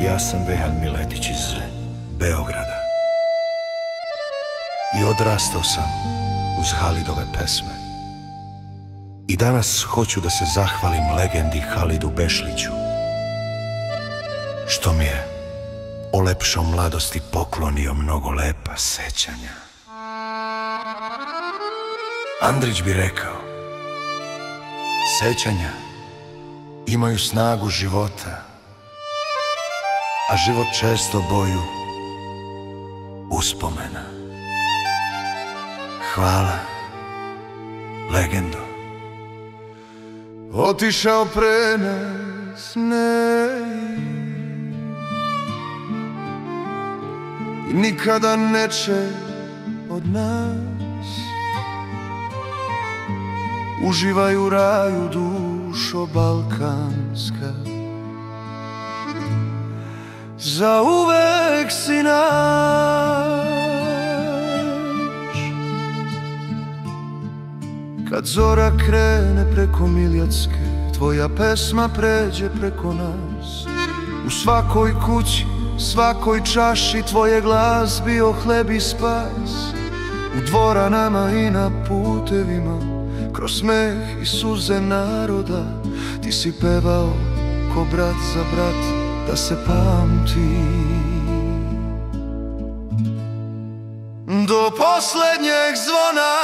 Ja sam Veljko Miletić iz Beograda i odrastao sam uz Halidove pesme. I danas hoću da se zahvalim legendi Halidu Bešliću, što mi je o lepšoj mladosti poklonio mnogo lepa sećanja. Andrić bi rekao, sećanja imaju snagu života, a život često boju uspomena. Hvala, legendo. Otišao pre nas i nikada neće od nas. Uživaj u raju, dušo balkanska, zauvek si naš. Kad zora krene preko Miljacke, tvoja pesma pređe preko nas. U svakoj kući, svakoj čaši tvoj glas bio hleb i spas. U dvoranama i na putevima, kroz smeh i suze naroda, ti si pevao ko brat za brat, da se pamti do poslednjeg zvona.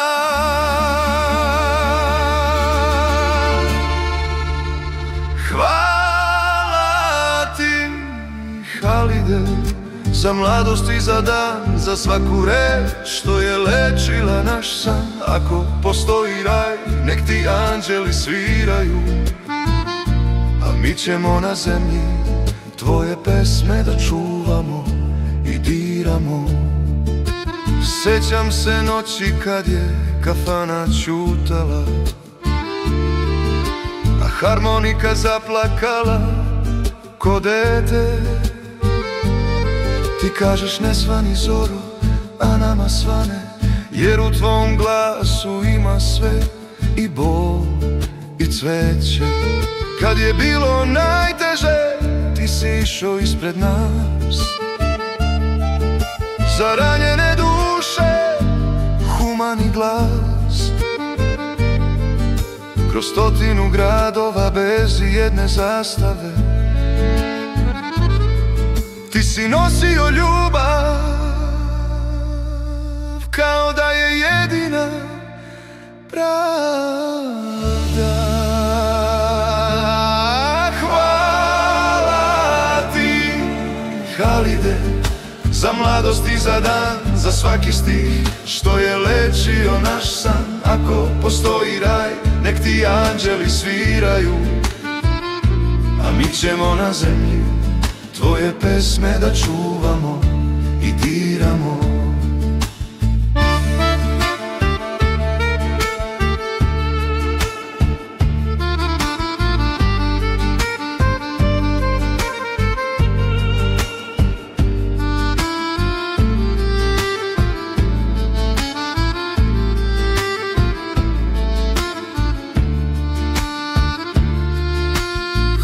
Hvala ti, Halide, za mladost i za dan, za svaku reč što je lečila naš san. Ako postoji raj, nek ti anđeli sviraju, a mi ćemo na zemlji tvoje pesme da čuvamo i diramo. Sećam se noći kad je kafana ćutala, a harmonika zaplakala ko dete. Ti kažeš ne svani zoro, a nama svane, jer u tvom glasu ima sve, i bol i cveće. Kad je bilo najteže, ti si išao ispred nas. Za ranjene duše humani glas. Kroz 100 gradova bez ijedne zastave, ti si nosio ljubav kao da je jedina pravda. Hvala ti, Halide, za mladost i za dan, za svaki stih što je lečio naš san. Ako postoji raj, nek ti anđeli sviraju, a mi ćemo na zemlji tvoje pesme da čuvamo i diramo.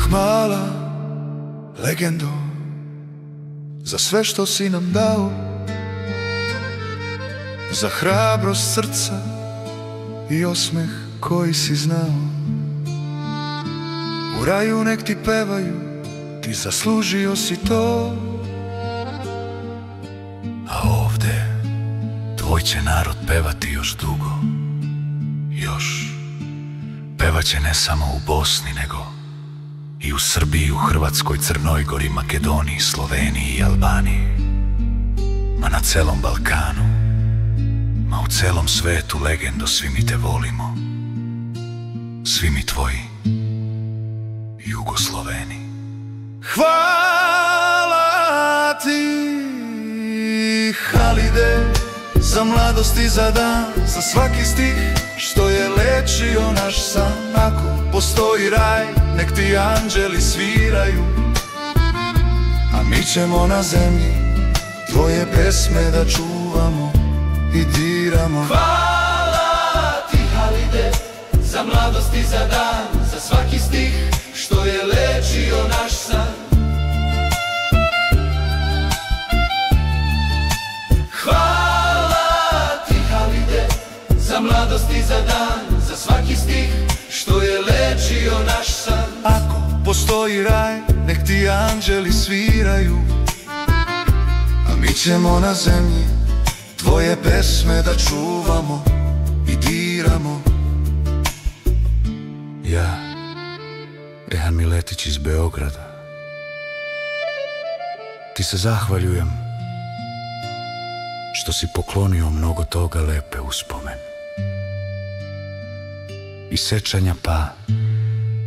Hvala, legendo, za sve što si nam dao, za hrabrost srca i osmeh koji si znao. U raju nek ti pevaju, ti zaslužio si to, a ovde tvoj će narod pevati još dugo. Još pevaće ne samo u Bosni, nego i u Srbiji, u Hrvatskoj, Crnoj Gori, Makedoniji, Sloveniji i Albaniji. Ma na celom Balkanu, ma u celom svetu, legendo, svi mi te volimo. Svi mi tvoji Jugosloveni. Hvala ti, Halide, za mladost i za dan, za svaki stih što je lečio naš san. Ako postoji raj, nek ti anđeli sviraju, a mi ćemo na zemlji tvoje pesme da čuvamo i diramo. Hvala ti, Halide, za mladost i za dan, za svaki stih što je lečio naš san. za mladost i za dan, za svaki stih što je lečio naš san. Ako postoji raj, nek ti anđeli sviraju, a mi ćemo na zemlji tvoje pesme da čuvamo i diramo. Ja, Rehan Miletić iz Beograda, ti se zahvaljujem što si poklonio mnogo toga lepe uspomen i sećanja, pa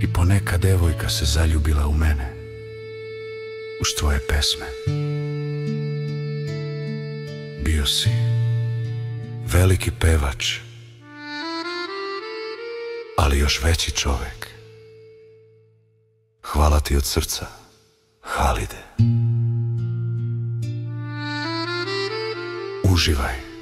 i poneka devojka se zaljubila u mene uz tvoje pesme. Bio si veliki pevač, ali još veći čovek. Hvala ti od srca, Halide. Uživaj.